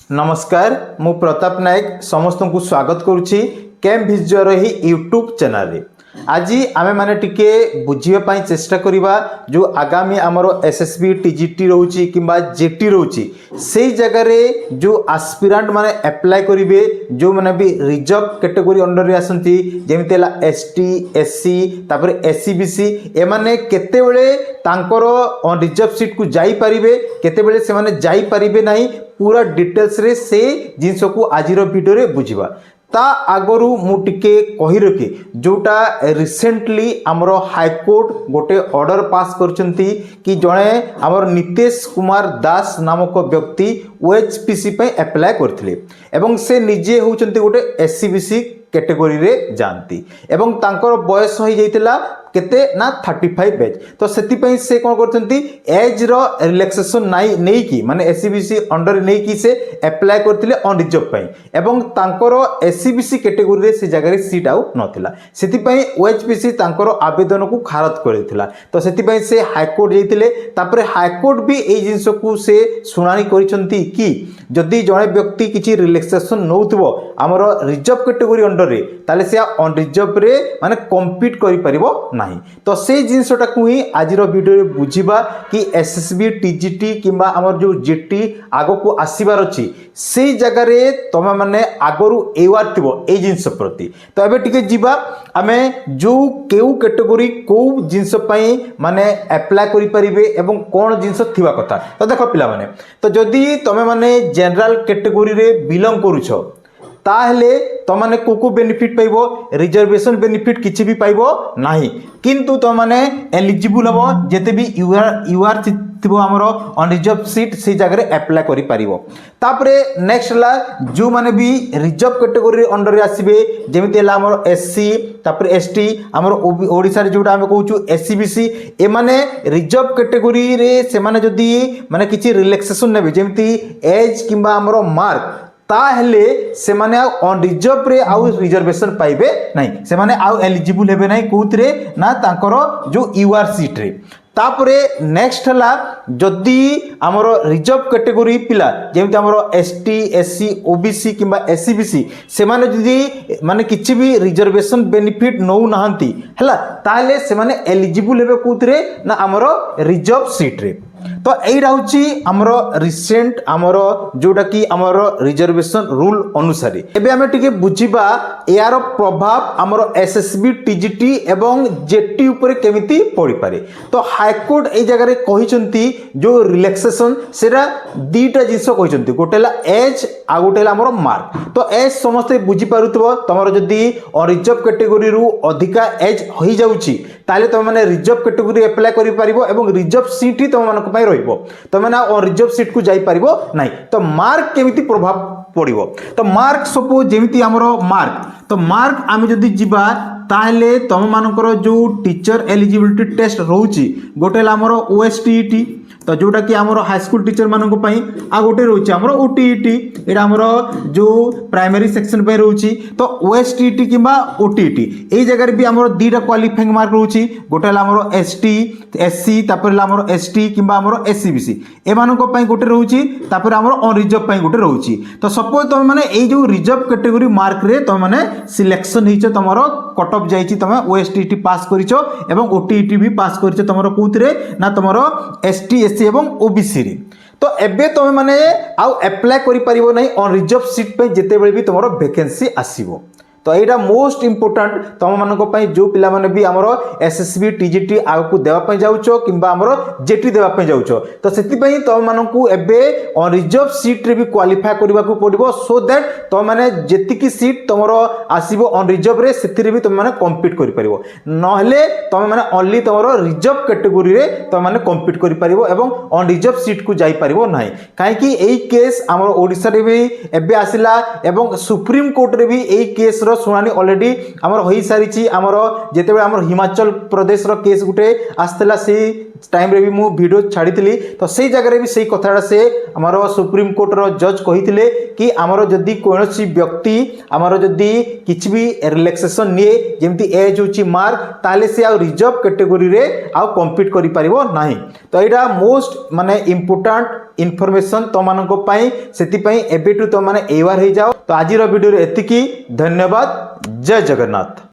नमस्कार मु प्रताप नायक समस्त को स्वागत करुच्ची कैम भिजुआर ही यूट्यूब चैनल रे। आज आमे माने टिके बुझिबा चेष्टा करिबा जो आगामी आमर एसएसबी टीजीटी रोची किंबा जेटी रोची से जगह रे जो एस्पिरेंट माने अप्लाई करिवे जो माने भी रिजर्व कैटेगरी अंडर रे आसंती जेमिति हला एसटी एससी तापर एससीबीसी ए माने केते बेले तांकर रिजर्व सीट को जाई परिबे केते बेले से माने जाई परिबे नाही पूरा डिटेल्स रे से जिनस को आजिर वीडियो रे बुझिबा ता आगरू मु टिके कहि रखी जोटा रिसेंटली हमर हाईकोर्ट गोटे ऑर्डर पास करचंती कि जणे हमर नितेश कुमार दास नामक व्यक्ति ओएचपीसी पे अप्लाई करथिले एवं से निजे होचंती गोटे एससीबीसी कैटेगरी रे जानती एवं तांकर बयस हो जाइतिला केते ना 35 एज तो सेति पई से कोन करथंती एज रो रिलैक्सेशन नाइ नै की माने एससीबीसी अंडर नै की से अप्लाई करथिले ऑन रिजर्व पई एवं तांकर एससीबीसी कैटेगरी रे से जगह रे सीट आउ नथिला सेति पई ओएचपीसी तांकर आवेदन को खारत करथिला तो सेति पई से हाईकोर्ट जाइतिले तापरे हाईकोर्ट भी एई जिंस को से सुनानी करिसंती कि जदि जणे व्यक्ति किछि रिलैक्सेशन नउथबो हमर रिजर्व कैटेगरी अंडर रे ताले से ऑन रिजर्व रे माने कम्पीट करि परिबो नाही तो से जिनसटा को ही आजिर वीडियो रे बुझिबा कि एसएसबी टीजीटी किंबा हमर जो जेटी आगो को आसीबार अछि से जगह रे तमे माने आगरु एवार थिबो ए जिंस प्रति तो एबे टिके जिबा आमे जो केउ कैटेगरी को जिंस पई माने अप्लाई करि परिबे एवं कोन जिंस थिबा कथा तो देखो पिला माने तो जदी तमे माने जनरल कैटेगरी रे बिलोंग करूछो ताहले तो माने को बेनिफिट पाइबो रिजर्वेशन बेनिफिट किछि भी पाइबो नाही किंतु तो माने एलिजिबल हबो जेते भी यूआर थिबो हमरो ऑन रिजर्व सीट से जगह रे अप्लाई करि परिबो तापरे नेक्स्ट ला जो माने भी रिजर्व कैटेगरी अंडर रे आसीबे जेमिति हला हमरो एससी तापरे एसटी हमरो ओडिसा रे जोटा हम कहूछु एससीबीसी ए माने रिजर्व कैटेगरी रे से माने जदी माने किछि रिलैक्सेशन नेबे जेमिति एज किंबा हमरो मार्क ताहले से माने ऑन रिजर्व रे आउ रिजर्वेशन पाइबे नहीं से माने आउ एलिजिबल हेबे नहीं कोथरे ना तांकर जो यूआर सीट रे तापरे नेक्स्ट हला जदी हमरो रिजर्व कैटेगरी पिला जेमति हमरो एसटी एससी ओबीसी किंबा एससीबीसी से माने जदी माने किछि भी रिजर्वेशन बेनिफिट नौ नाहंती हला ताहले से माने एलिजिबल हेबे कोथरे ना हमरो रिजर्व सीट रे तो एई रहउची हमरो रिसेंट हमरो जोटा कि हमरो रिजर्वेशन रूल अनुसार एबे हमें टिके बुझिबा यार प्रभाव हमरो एसएसबी टीजीटी एवं जेटी ऊपर केमिति पड़ी पारे तो हाईकोर्ट ए जगह रे कहिसंती जो रिलैक्सेशन सेरा दीटा जिंस कहिसंती गोटेला एज आ गोटेला हमरो मार्क तो एज समस्त बुझी पारुतबो तमरो जदी रिजर्व कैटेगरी रु अधिका एज होई जाउची ताले तम माने रिजर्व कैटेगरी अप्लाई करि पारिबो एवं रिजर्व सीट ही तम मानक पई रहिबो तो माने रिजर्व सीट को जाई पारिबो नाही तो मार्क केमिति प्रभाव पड़िबो तो मार्क सपोज जेमिति हमरो मार्क तो मार्क आमे जदी जिबा ताहले तम मानकर जो टीचर एलिजिबिलिटी टेस्ट रहउची गोटेला हमरो ओएसटीईटी तो जोटा कि हमरो हाई स्कूल टीचर मानक पई आ गोटे रहउची हमरो ओटीईटी एडा हमरो जो प्राइमरी सेक्शन पे रहउची तो ओएसटीईटी किबा ओटीईटी ए जगह रे भी हमरो दीटा क्वालिफाइंग मार्क रहउची गोटेला हमरो एसटी एससी तापर हमरो एसटी किबा हमरो एससीबीसी ए मानक पई गोटे रहउची तापर हमरो ऑन रिजर्व पई गोटे रहउची तो सपोज तम माने ए जो रिजर्व कैटेगरी मार्क रे तम माने सिलेक्शन हिचो तमरो कट ऑफ जाईची तमे ओएसटीईटी पास करिचो एवं ओटीईटी भी पास करिचो तमरो कोथरे ना तमरो एसटी एससी एवं ओबीसी रे तो एबे तमे माने आउ अप्लाई करि परिबो नै ऑन रिजर्व सीट पे जेते बेले भी तमरो वैकेंसी आसीबो तो एटा मोस्ट इंपोर्टेंट तम मानक पई जो पिला माने भी हमरो एसएसबी टीजीटी आगु देवा पई जाउचो किबा हमरो जेटी देवा पई जाउचो तो सेति पई तम मानकू एबे ऑन रिजर्व सीट रे भी क्वालिफाई करबा को पड़िबो सो दैट तम माने जेतिकी सीट तमरो आसीबो ऑन रिजर्व रे सेति रे भी तम माने कम्पीट करि परिबो नहले तम माने ओनली तमरो रिजर्व कैटेगरी रे तम माने कम्पीट करि परिबो एवं ऑन रिजर्व सीट को जाई परिबो नाही काहे कि एई केस हमरो ओडिसा रे भी एबे आसिला एवं सुप्रीम कोर्ट रे भी एई केस रो सुनानी ऑलरेडी हमर होई सारिची हमर जेतेबे हमर हिमाचल प्रदेश रो केस गुटे आस्तला से टाइम रे भी मु वीडियो छाड़ीतिली तो सेई जगह रे भी सेई कथाडा से हमर सुप्रीम कोर्ट रो जज कहितिले कि आमर जदि कौन व्यक्ति आमर जदि किसी भी रिलैक्सेशन निए जमी एज हूँ मार्क ताले से आउ रिजर्व कैटेगोरी रे आउ कम्पीट करि परिबो नाही। तो यहाँ मोस्ट माने इम्पोर्टाट इनफॉरमेशन तुम मानक से एबेटू तुम मैंने एवार हो जाओ। तो आज वीडियो एतिकी, धन्यवाद, जय जगन्नाथ।